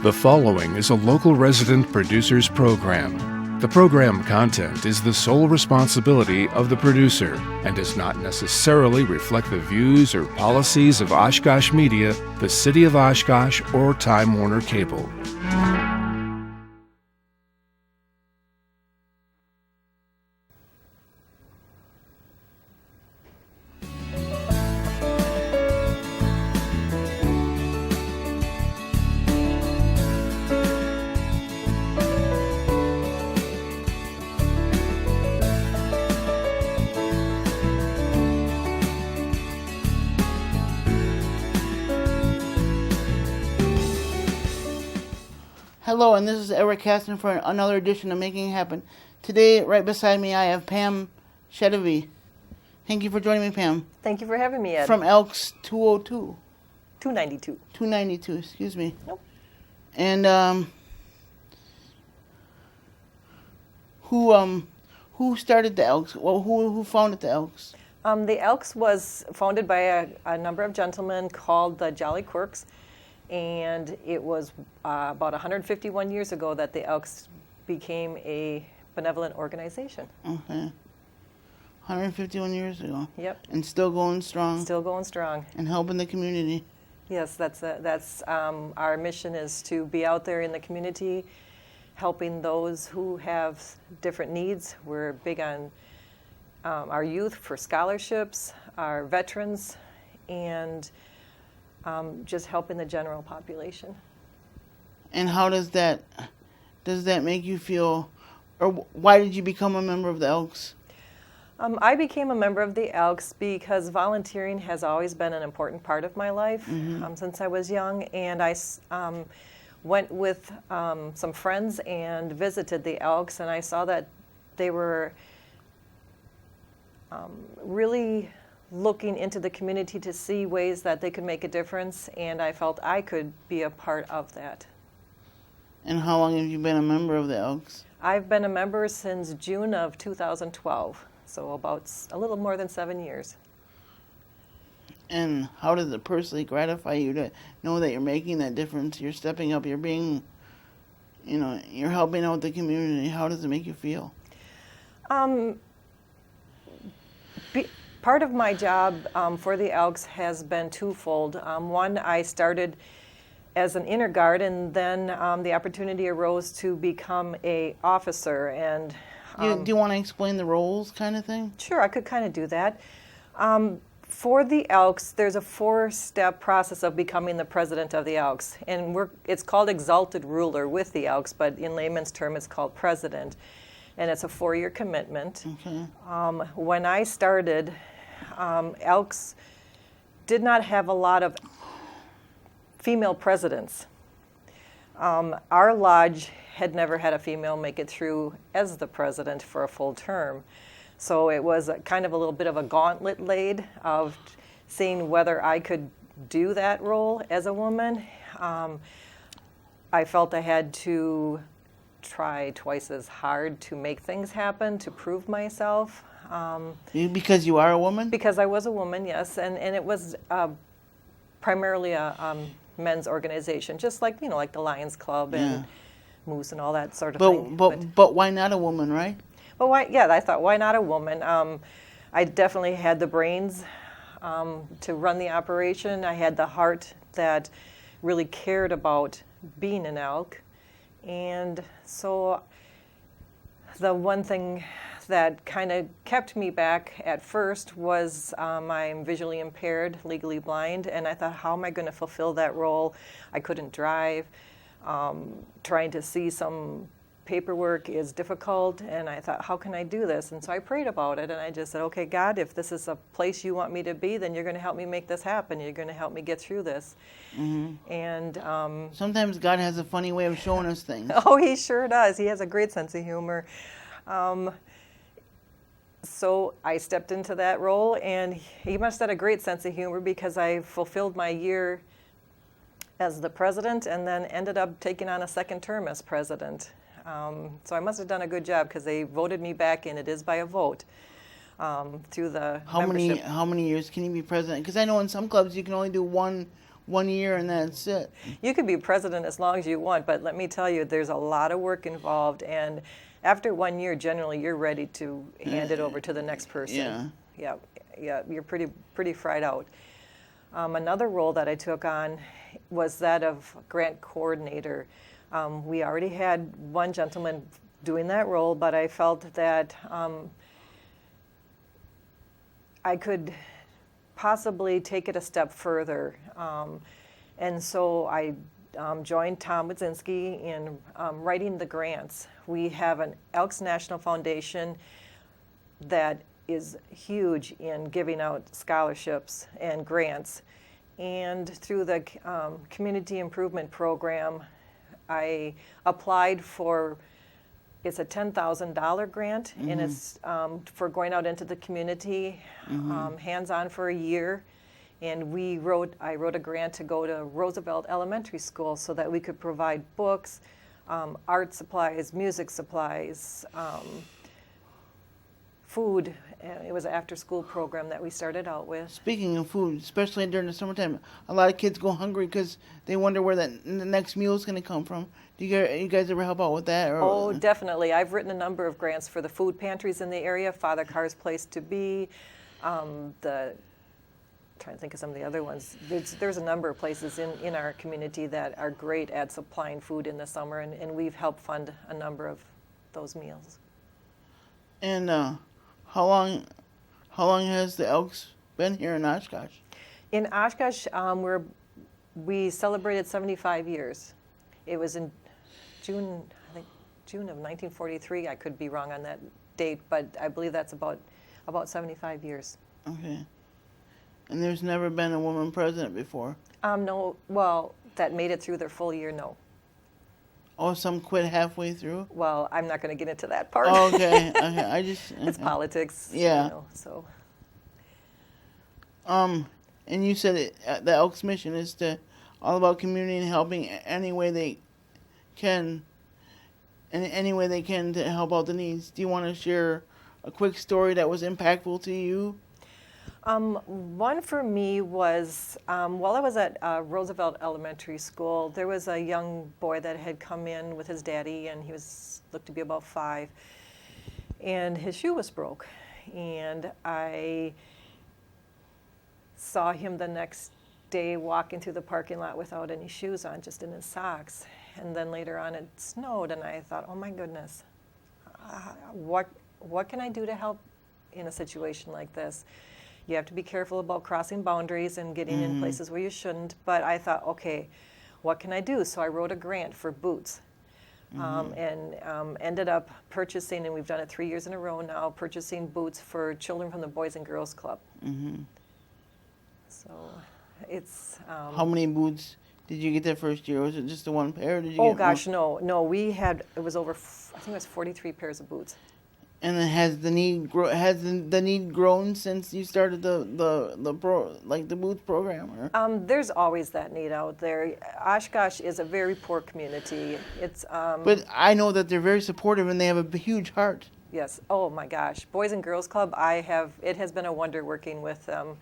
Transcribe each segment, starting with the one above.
The following is a local resident producer's program. The program content is the sole responsibility of the producer and does not necessarily reflect the views or policies of Oshkosh Media, the City of Oshkosh, or Time Warner Cable. Hello, and this is Eric Caston for another edition of Making It Happen. Today, right beside me, I have Pam Shedevy. Thank you for joining me, Pam. Thank you for having me, Ed. From Elks 202. 292. 292, excuse me. Nope. And who started the Elks? Well, who founded the Elks? The Elks was founded by a number of gentlemen called the Jolly Quirks, and it was about 151 years ago that the Elks became a benevolent organization. Okay. 151 years ago. Yep. And still going strong. Still going strong. And helping the community. Yes, that's our mission, is to be out there in the community, helping those who have different needs. We're big on our youth for scholarships, our veterans, and just helping the general population. And how does that make you feel, or why did you become a member of the Elks? I became a member of the Elks because volunteering has always been an important part of my life since I was young, and I went with some friends and visited the Elks, and I saw that they were really looking into the community to see ways that they could make a difference, and I felt I could be a part of that. And how long have you been a member of the Elks? I've been a member since June of 2012, so about a little more than 7 years. And how does it personally gratify you to know that you're making that difference? You're stepping up, you're being, you're helping out the community. How does it make you feel? Part of my job for the Elks has been twofold. One, I started as an inner guard, and then the opportunity arose to become a officer. And do you want to explain the roles, kind of thing? Sure, I could kind of do that. For the Elks, there's a 4-step process of becoming the president of the Elks, and it's called exalted ruler with the Elks, but in layman's term, it's called president, and it's a 4-year commitment. Okay. When I started, Elks did not have a lot of female presidents. Our lodge had never had a female make it through as the president for a full term. So it was kind of a little bit of a gauntlet laid of seeing whether I could do that role as a woman. I felt I had to try twice as hard to make things happen, to prove myself. Because you are a woman? Because I was a woman, yes, and it was primarily a men's organization, just like like the Lions Club and Moose and all that sort of thing. But why not a woman, right? But why? Yeah, I thought, why not a woman? I definitely had the brains to run the operation. I had the heart that really cared about being an elk, and so the one thing that kind of kept me back at first was I'm visually impaired, legally blind, and I thought, how am I going to fulfill that role? I couldn't drive. Trying to see some paperwork is difficult, and I thought, how can I do this? And so I prayed about it, and I just said, okay, God, if this is a place you want me to be, then you're going to help me make this happen. You're going to help me get through this. Mm-hmm. And sometimes God has a funny way of showing us things. Oh, he sure does. He has a great sense of humor. So I stepped into that role, and he must have had a great sense of humor because I fulfilled my year as the president and then ended up taking on a second term as president. So I must have done a good job because they voted me back in. It is by a vote through the membership. How many years can you be president? Because I know in some clubs you can only do one 1 year and that's it. You could be president as long as you want, but let me tell you, there's a lot of work involved, and after 1 year, generally, you're ready to hand it over to the next person. Yeah, you're pretty fried out. Another role that I took on was that of grant coordinator. We already had one gentleman doing that role, but I felt that I could possibly take it a step further. And so I joined Tom Wadzinski in writing the grants. We have an Elks National Foundation that is huge in giving out scholarships and grants. And through the Community Improvement Program, I applied for, it's a $10,000 grant, and it's for going out into the community, hands-on for a year. And I wrote a grant to go to Roosevelt Elementary School so that we could provide books, art supplies, music supplies, food. It was an after-school program that we started out with. Speaking of food, especially during the summertime, a lot of kids go hungry because they wonder where the next meal is going to come from. Do you guys ever help out with that? Or? Oh, definitely. I've written a number of grants for the food pantries in the area, Father Carr's Place to Be, trying to think of some of the other ones. There's a number of places in our community that are great at supplying food in the summer, and we've helped fund a number of those meals. And how long has the Elks been here in Oshkosh? In Oshkosh, we celebrated 75 years. It was in June, I think June of 1943. I could be wrong on that date, but I believe that's about 75 years. Okay. And there's never been a woman president before? No, well, that made it through their full year, no. Oh, some quit halfway through? Well, I'm not going to get into that part. Oh, okay. I just... It's politics. Yeah. So. And you said the Elks mission is all about community and helping any way they can to help out the needs. Do you want to share a quick story that was impactful to you? One for me was while I was at Roosevelt Elementary School, there was a young boy that had come in with his daddy, and he looked to be about 5, and his shoe was broke. And I saw him the next day walking through the parking lot without any shoes on, just in his socks. And then later on it snowed, and I thought, oh my goodness, what can I do to help in a situation like this? You have to be careful about crossing boundaries and getting in places where you shouldn't. But I thought, okay, what can I do? So I wrote a grant for boots, and ended up purchasing, and we've done it 3 years in a row now, purchasing boots for children from the Boys and Girls Club. So it's... How many boots did you get that first year? Was it just the one pair? Or did you oh get gosh, more? no. We had, it was over, I think it was 43 pairs of boots. And then has the need grown since you started the boots program? Or? There's always that need out there. Oshkosh is a very poor community. It's but I know that they're very supportive and they have a huge heart. Yes. Oh my gosh, Boys and Girls Club. It has been a wonder working with them.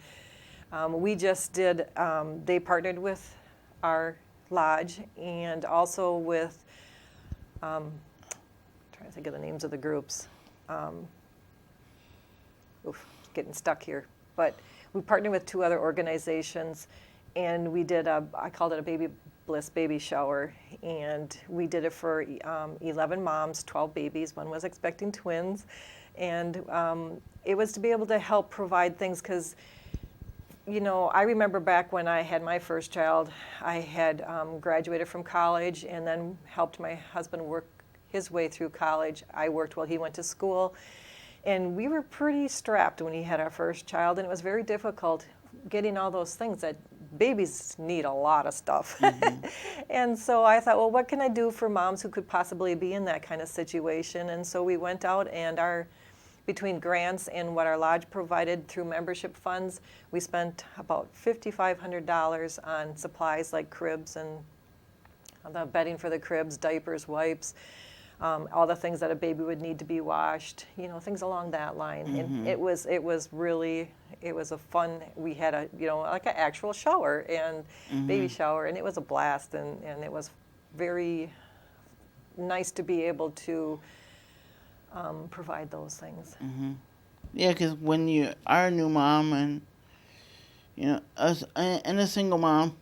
We just did. They partnered with our lodge and also with. Trying to think of the names of the groups. Getting stuck here. But we partnered with 2 other organizations, and we did I called it a Baby Bliss baby shower, and we did it for 11 moms, 12 babies. One was expecting twins, and it was to be able to help provide things because, I remember back when I had my first child, I had graduated from college and then helped my husband work his way through college. I worked while he went to school, and we were pretty strapped when he had our first child, and it was very difficult getting all those things that babies need a lot of stuff. And so I thought, well, what can I do for moms who could possibly be in that kind of situation? And so we went out, and between grants and what our lodge provided through membership funds, we spent about $5,500 on supplies like cribs and the bedding for the cribs, diapers, wipes. all the things that a baby would need to be washed, things along that line. And it was really, it was a fun, we had a, like an actual shower and baby shower, and it was a blast, and it was very nice to be able to provide those things. Yeah, because when you are a new mom and, and a single mom,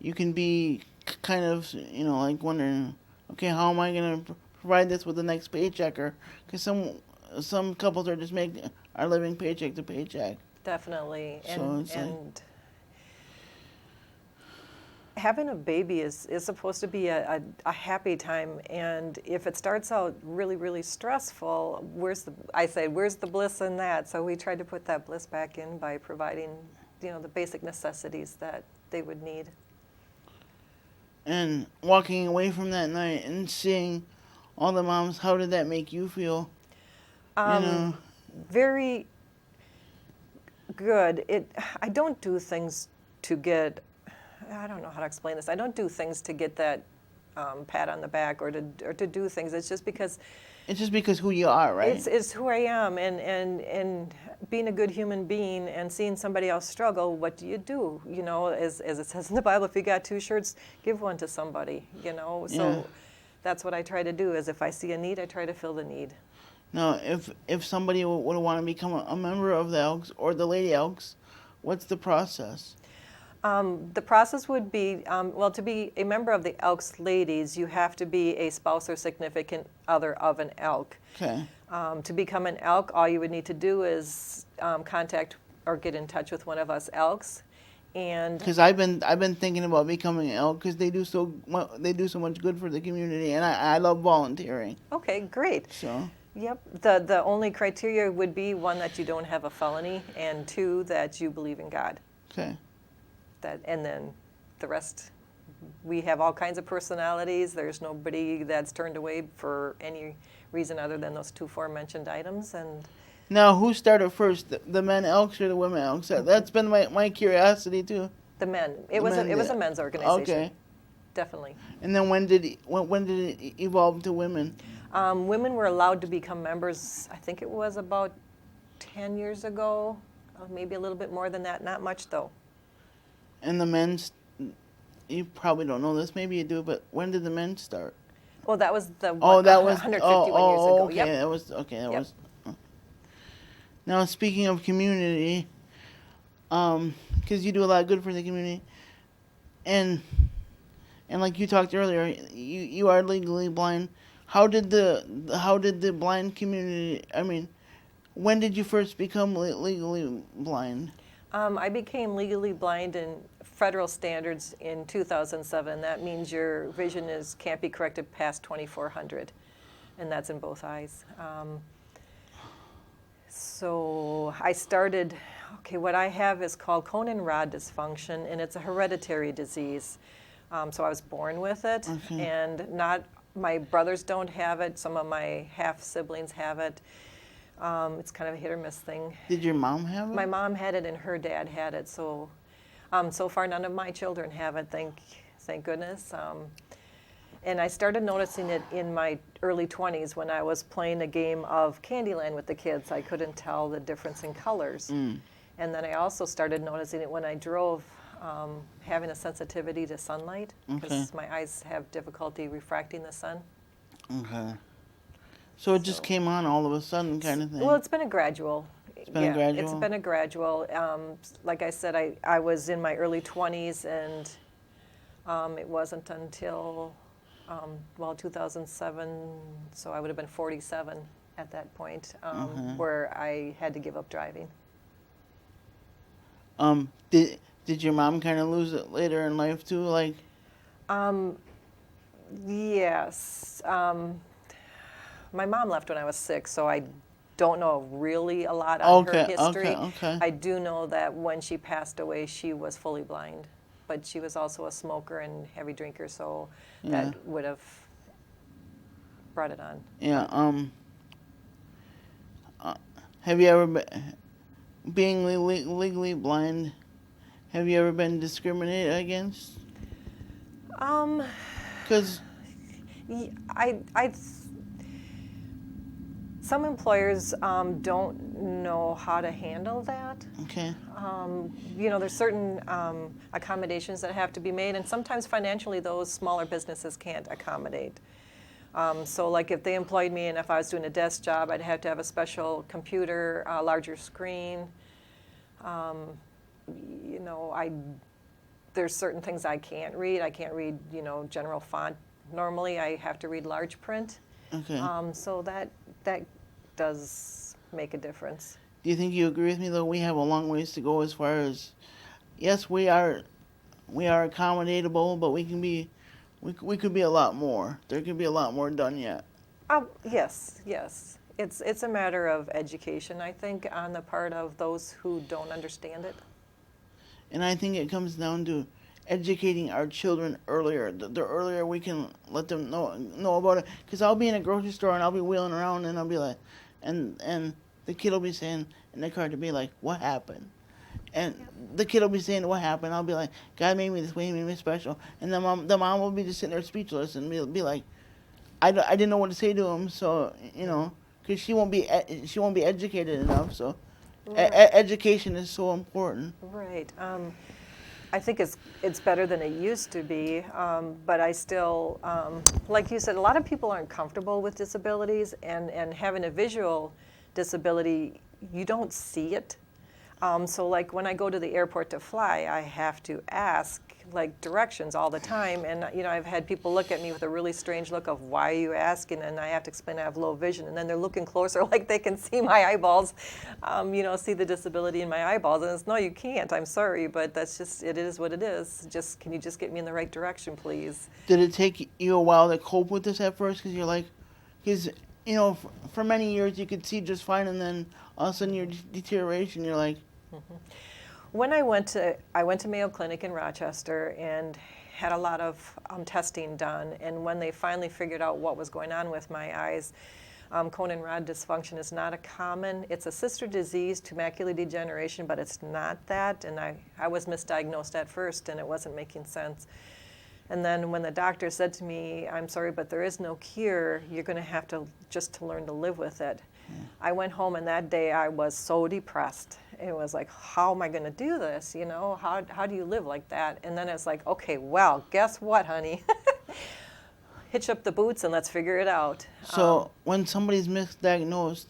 you can be kind of, like wondering, okay, how am I going to provide this with the next paycheck? Or because some couples are living paycheck to paycheck. Definitely. So And having a baby is supposed to be a happy time, and if it starts out really, really stressful, where's the bliss in that? So we tried to put that bliss back in by providing, the basic necessities that they would need. And walking away from that night and seeing all the moms, how did that make you feel? Very good. I don't do things to get, I don't know how to explain this. I don't do things to get that pat on the back or to do things. It's just because who you are, right? It's who I am, and being a good human being and seeing somebody else struggle. What do? As it says in the Bible, if you got 2 shirts, give one to somebody. So that's what I try to do. Is if I see a need, I try to fill the need. Now, if somebody would want to become a member of the Elks or the Lady Elks, what's the process? The process would be, to be a member of the Elks Ladies, you have to be a spouse or significant other of an elk. Okay. To become an elk, all you would need to do is contact or get in touch with one of us Elks. And because I've been thinking about becoming an elk because they do so much good for the community, and I love volunteering. Okay, great. So. Yep. The only criteria would be 1, that you don't have a felony, and 2, that you believe in God. Okay. And then the rest, we have all kinds of personalities. There's nobody that's turned away for any reason other than those 2 aforementioned items. And now, who started first, the men Elks or the women Elks? That's been my curiosity too. The men. It was a men's organization. Okay. Definitely. And then when did it evolve to women? Women were allowed to become members. I think it was about 10 years ago, maybe a little bit more than that. Not much though. And the men's, you probably don't know this, maybe you do, but when did the men start? Well, that was the 151 years ago. Okay, Yep. that was. Now, speaking of community, because you do a lot of good for the community, and like you talked earlier, you are legally blind. How did the blind community? I mean, when did you first become legally blind? I became legally blind in federal standards in 2007. That means your vision can't be corrected past 2400, and that's in both eyes. So I started, what I have is called cone and rod dysfunction, and it's a hereditary disease. So I was born with it, and my brothers don't have it. Some of my half-siblings have it. It's kind of a hit or miss thing. Did your mom have it? My mom had it and her dad had it. So far none of my children have it, thank goodness. And I started noticing it in my early 20s when I was playing a game of Candyland with the kids. I couldn't tell the difference in colors. And then I also started noticing it when I drove, having a sensitivity to sunlight, because my eyes have difficulty refracting the sun. Okay. So it just came on all of a sudden kind of thing? Well, it's been a gradual. It's been a gradual? It's been a gradual. Like I said, I was in my early 20s, and it wasn't until, 2007, so I would have been 47 at that point, where I had to give up driving. Did your mom kind of lose it later in life too? Like, yes. My mom left when I was 6, so I don't know really a lot on her history. Okay. I do know that when she passed away, she was fully blind, but she was also a smoker and heavy drinker, so that would have brought it on. Yeah. Have you ever been, being legally blind? Have you ever been discriminated against? Because I Some employers don't know how to handle that. Okay. There's certain accommodations that have to be made, and sometimes financially those smaller businesses can't accommodate. So like if they employed me and if I was doing a desk job, I'd have to have a special computer, a larger screen. There's certain things I can't read. I can't read, general font. Normally I have to read large print. Okay. So that does make a difference. Do you think you agree with me though? We have a long ways to go as far as, yes, we are accommodatable, but we could be a lot more. There could be a lot more done yet. Yes. It's a matter of education, I think, on the part of those who don't understand it. And I think it comes down to educating our children earlier. The earlier we can let them know about it. Because I'll be in a grocery store and I'll be wheeling around and I'll be like, and the kid will be saying in the car to be like, what happened? And the kid will be saying, what happened? I'll be like, God made me this way, He made me special. And the mom will be just sitting there speechless and be like, I didn't know what to say to him, so, because she won't be educated enough, so right. Education is so important. Right. I think it's better than it used to be, but I still, like you said, a lot of people aren't comfortable with disabilities, and having a visual disability, you don't see it. So like when I go to the airport to fly, I have to ask directions all the time, and I've had people look at me with a really strange look of, why are you asking? And I have to explain I have low vision, and then they're looking closer like they can see my eyeballs, see the disability in my eyeballs, and it's, no, you can't, I'm sorry, but that's just, it is what it is. Can you just get me in the right direction, please? Did it take you a while to cope with this at first? Because you're like, for many years you could see just fine, and then all of a sudden your deterioration, you're like. Mm-hmm. When I went to Mayo Clinic in Rochester and had a lot of testing done, and when they finally figured out what was going on with my eyes, cone and rod dysfunction is not it's a sister disease to macular degeneration, but it's not that, and I was misdiagnosed at first and it wasn't making sense. And then when the doctor said to me, I'm sorry, but there is no cure, you're going to have to learn to live with it. I went home, and that day I was so depressed. It was like, how am I going to do this? How do you live like that? And then it's like, okay, well, guess what, honey? Hitch up the boots and let's figure it out. So when somebody's misdiagnosed,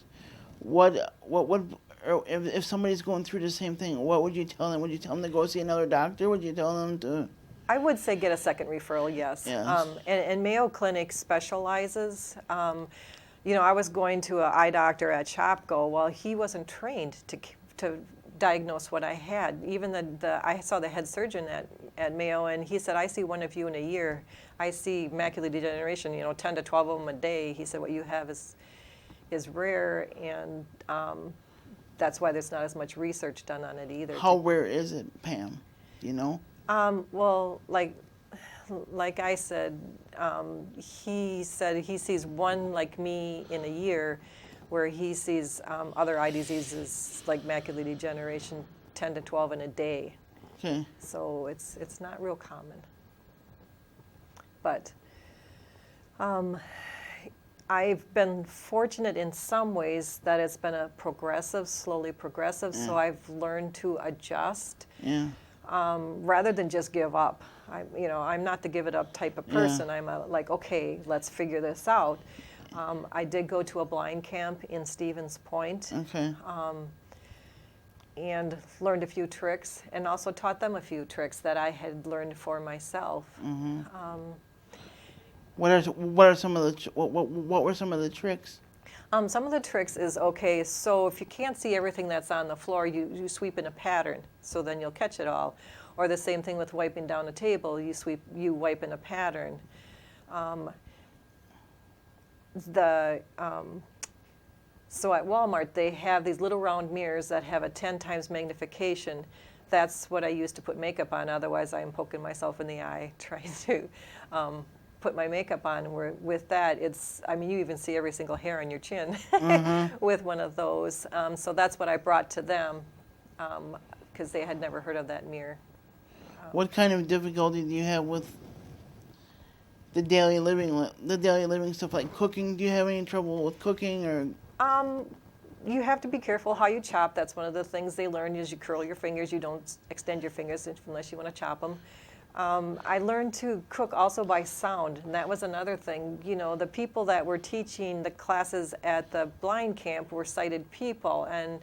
if somebody's going through the same thing, what would you tell them? Would you tell them to go see another doctor? Would you tell them to? I would say get a second referral, yes. And Mayo Clinic specializes. I was going to an eye doctor at Shopko. Well, he wasn't trained to diagnose what I had. Even I saw the head surgeon at Mayo, and he said, I see one of you in a year. I see macular degeneration, 10 to 12 of them a day. He said, what you have is rare, and that's why there's not as much research done on it either. How rare is it, Pam? Do you know? Well, like I said, he said he sees one like me in a year, where he sees other eye diseases like macular degeneration 10 to 12 in a day. Okay. So it's not real common. But I've been fortunate in some ways that it's been slowly progressive, so I've learned to adjust. Yeah. Rather than just give up. I'm not the give it up type of person. I'm okay, let's figure this out. I did go to a blind camp in Stevens Point. Okay. And learned a few tricks, and also taught them a few tricks that I had learned for myself. Mm-hmm. What were some of the tricks? Some of the tricks is, so if you can't see everything that's on the floor, you sweep in a pattern, so then you'll catch it all. Or the same thing with wiping down a table, you wipe in a pattern. So at Walmart, they have these little round mirrors that have a 10 times magnification. That's what I use to put makeup on, otherwise I'm poking myself in the eye trying to put my makeup on. Where with that, you even see every single hair on your chin with one of those. So that's what I brought to them, because they had never heard of that mirror. What kind of difficulty do you have with the daily living stuff like cooking? Do you have any trouble with cooking or? You have to be careful how you chop. That's one of the things they learn is you curl your fingers. You don't extend your fingers unless you want to chop them. I learned to cook also by sound, and that was another thing. You know, the people that were teaching the classes at the blind camp were sighted people, and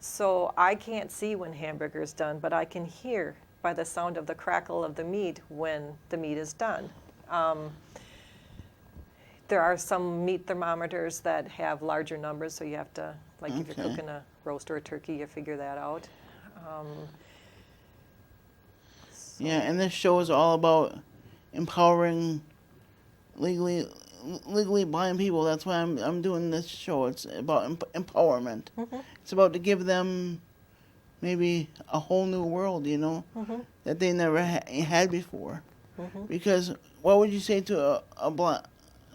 so I can't see when hamburger's done, but I can hear by the sound of the crackle of the meat when the meat is done. There are some meat thermometers that have larger numbers, so you have to, like if you're cooking a roast or a turkey, you figure that out. Yeah, and this show is all about empowering legally blind people. That's why I'm doing this show. It's about empowerment. It's about to give them maybe a whole new world, you know, that they never had before. Because what would you say to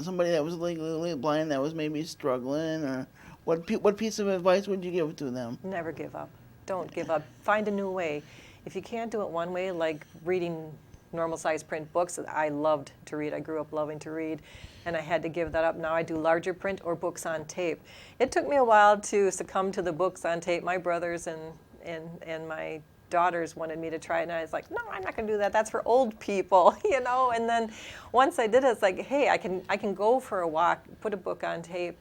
somebody that was legally blind that was maybe struggling, or what piece of advice would you give to them? Never give up. Don't give up. Find a new way. If you can't do it one way, like reading normal-sized print books, I loved to read. I grew up loving to read, and I had to give that up. Now I do larger print or books on tape. It took me a while to succumb to the books on tape. My brothers and my daughters wanted me to try it, and I was like, no, I'm not going to do that. That's for old people, you know. And then once I did it, it's like, hey, I can go for a walk, put a book on tape.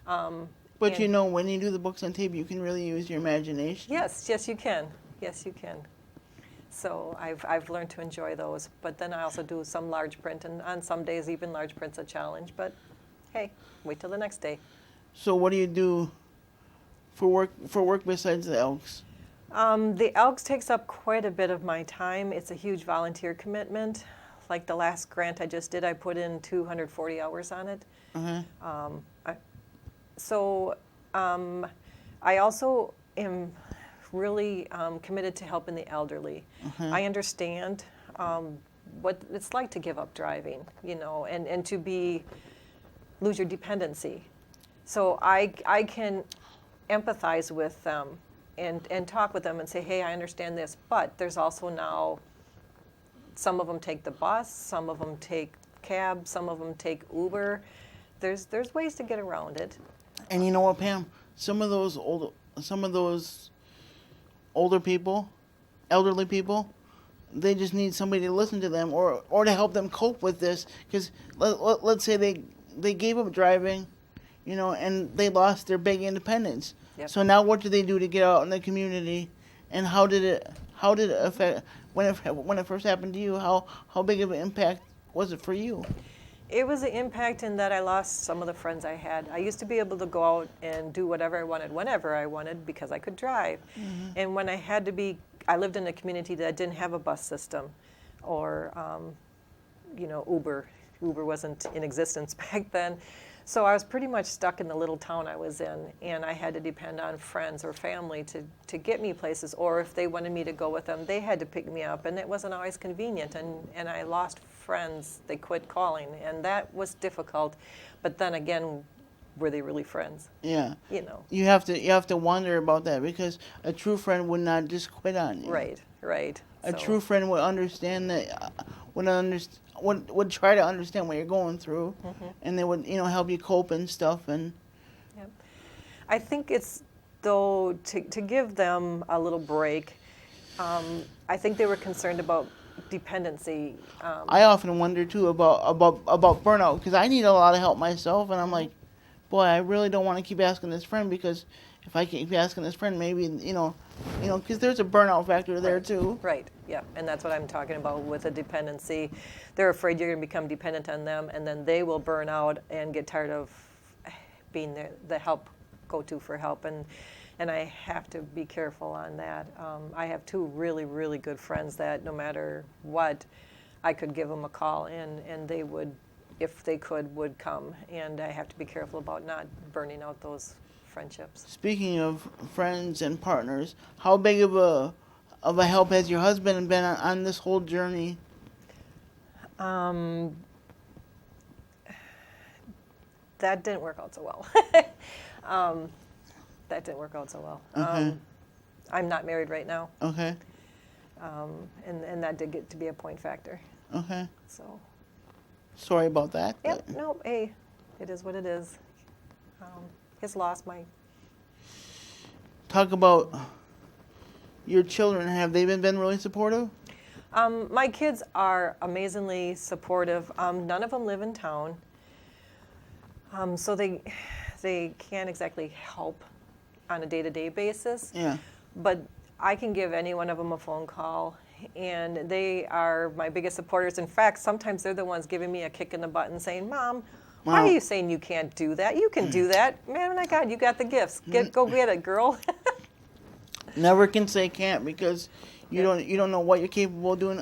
But you know, when you do the books on tape, you can really use your imagination. Yes, you can. Yes, you can. So I've learned to enjoy those. But then I also do some large print, and on some days even large print's a challenge. But hey, wait till the next day. So what do you do for work besides the Elks? The Elks takes up quite a bit of my time. It's a huge volunteer commitment. Like the last grant I just did, I put in 240 hours on it. I also am really committed to helping the elderly. I understand what it's like to give up driving, you know, and to lose your dependency. So I can empathize with them and talk with them and say, hey, I understand this, but there's also now, some of them take the bus, some of them take cab, some of them take Uber. There's ways to get around it. And you know what, Pam? Some of those older people, elderly people, they just need somebody to listen to them or to help them cope with this. Because let's say they gave up driving, you know, and they lost their big independence. Yep. So now what do they do to get out in the community? And how did it affect when it first happened to you? How big of an impact was it for you? It was an impact in that I lost some of the friends I had. I used to be able to go out and do whatever I wanted, whenever I wanted, because I could drive. And when I had to be, I lived in a community that didn't have a bus system or, you know, Uber. Uber wasn't in existence back then. So I was pretty much stuck in the little town I was in, and I had to depend on friends or family to get me places, or if they wanted me to go with them, they had to pick me up, and it wasn't always convenient, and I lost friends. They quit calling, and that was difficult. But then again, were they really friends? Yeah. You know. You have to wonder about that, because a true friend would not just quit on you. Right. A true friend would understand that, would try to understand what you're going through, and they would, you know, help you cope and stuff. And yep. I think it's, though, to give them a little break. I think they were concerned about dependency. I often wonder too about burnout, because I need a lot of help myself, and I'm like, boy, I really don't want to keep asking this friend, because if I keep asking this friend, maybe, you know, because there's a burnout factor there too. Right, yeah, and that's what I'm talking about with a dependency. They're afraid you're going to become dependent on them, and then they will burn out and get tired of being the go-to for help, and I have to be careful on that. I have two really, really good friends that no matter what, I could give them a call, and they would, if they could, would come, and I have to be careful about not burning out those friendships. Speaking of friends and partners, how big of a help has your husband been on this whole journey? That didn't work out so well. That didn't work out so well. Okay. I'm not married right now. Okay. And that did get to be a point factor. Okay. So. Sorry about that. Yep. No. Hey, it is what it is. his loss. Talk about your children. Have they been really supportive? My kids are amazingly supportive. None of them live in town, so they can't exactly help on a day-to-day basis. Yeah. But I can give any one of them a phone call, and they are my biggest supporters. In fact, sometimes they're the ones giving me a kick in the butt and saying, "Mom, why Wow. are you saying you can't do that? You can do that. Man, my God, you got the gifts. Go get it, girl." Never can say can't, because you don't know what you're capable of doing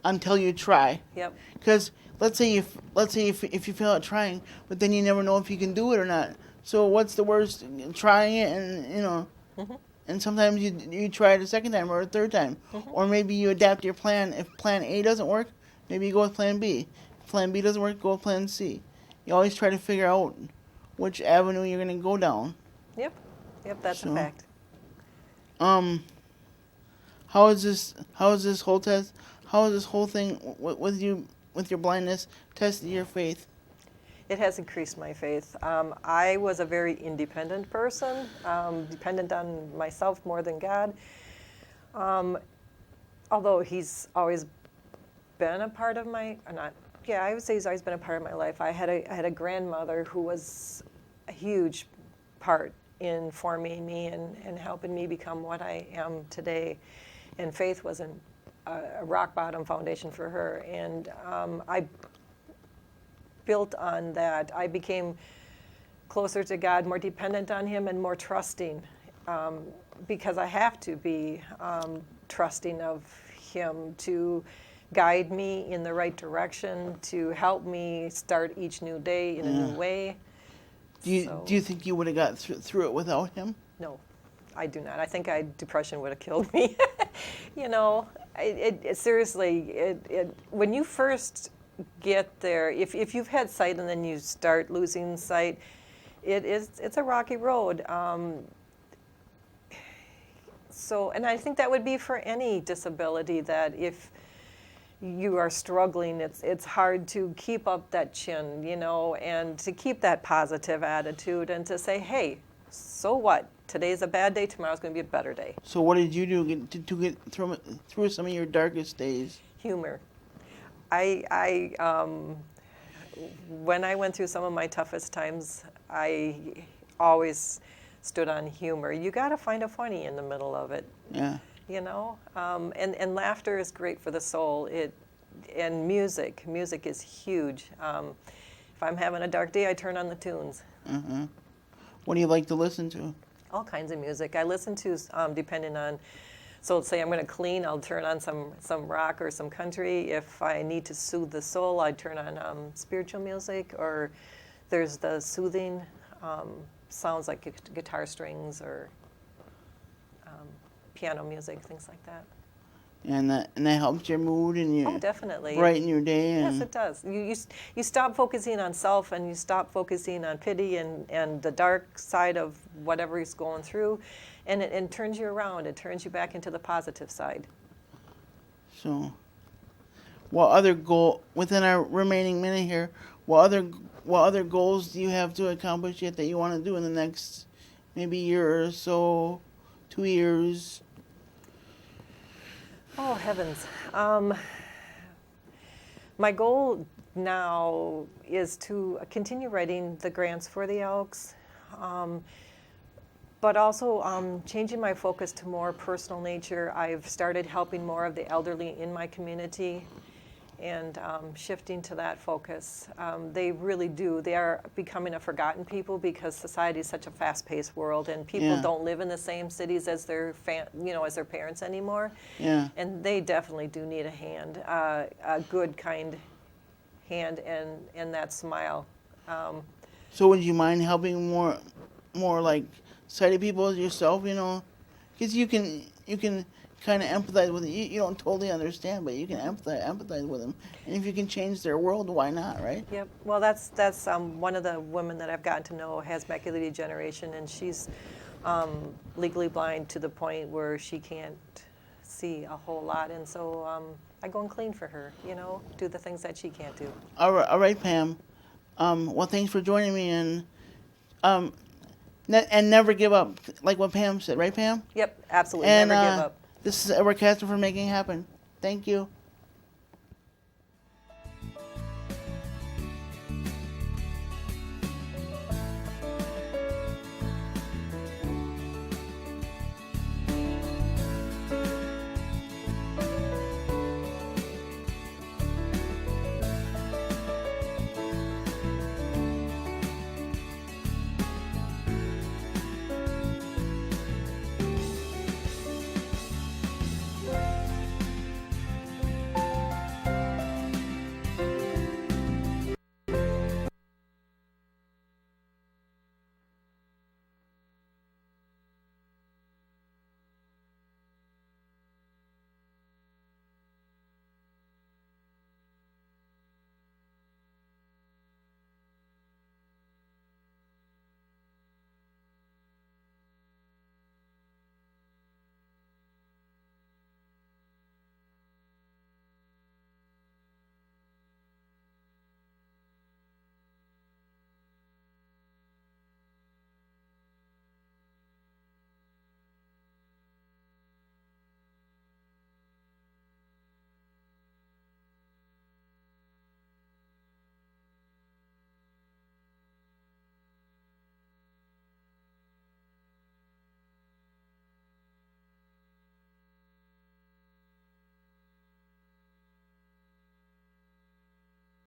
until you try. Yep. Because let's say if you fail at trying, but then you never know if you can do it or not. So what's the worst? Trying it, and and sometimes you try it a second time or a third time, or maybe you adapt your plan. If plan A doesn't work, maybe you go with plan B. If plan B doesn't work, go with plan C. You always try to figure out which avenue you're going to go down. Yep. That's a So, fact. How is this whole test? How is this whole thing with your blindness tested your faith? It has increased my faith. I was a very independent person, dependent on myself more than God. Although he's always been a part of I would say he's always been a part of my life. I had a grandmother who was a huge part in forming me and helping me become what I am today. And faith was a rock bottom foundation for her. And I built on that. I became closer to God, more dependent on him, and more trusting, because I have to be trusting of him to guide me in the right direction, to help me start each new day in a new way. Do you think you would have got through it without him? No, I do not. I think depression would have killed me. Seriously, when you first get there, if you've had sight and then you start losing sight, it's a rocky road. And I think that would be for any disability, that if you are struggling, it's hard to keep up that chin, and to keep that positive attitude, and to say, hey, so what? Today's a bad day, tomorrow's going to be a better day. So what did you do to get through some of your darkest days? Humor. When I went through some of my toughest times, I always stood on humor. You got to find a funny in the middle of it. Yeah. And laughter is great for the soul. And music is huge. If I'm having a dark day, I turn on the tunes. Uh-huh. What do you like to listen to? All kinds of music. I listen to, depending on, so let's say I'm going to clean, I'll turn on some rock or some country. If I need to soothe the soul, I turn on spiritual music, or there's the soothing sounds like guitar strings or piano music, things like that. And that helps your mood and definitely brighten your day. And yes, it does. You stop focusing on self, and you stop focusing on pity and the dark side of whatever he's going through, and it turns you around. It turns you back into the positive side. So, what other goal within our remaining minute here? What other goals do you have to accomplish yet that you want to do in the next maybe year or so, 2 years? Oh, heavens. My goal now is to continue writing the grants for the Elks, but also changing my focus to more personal nature. I've started helping more of the elderly in my community, and shifting to that focus. They really do. They are becoming a forgotten people, because society is such a fast-paced world, and people don't live in the same cities as their as their parents anymore. Yeah. And they definitely do need a hand, a good, kind hand, and that smile. So would you mind helping more like sighted people as yourself? Because you can kind of empathize with it. You don't totally understand, but you can empathize with them. And if you can change their world, why not, right? Yep. Well, that's one of the women that I've gotten to know has macular degeneration, and she's legally blind to the point where she can't see a whole lot. And so I go and clean for her, do the things that she can't do. All right, Pam. Well, thanks for joining me. And And never give up, like what Pam said, right, Pam? Yep, absolutely. And Never give up. this is Edward Casper for making it happen. Thank you.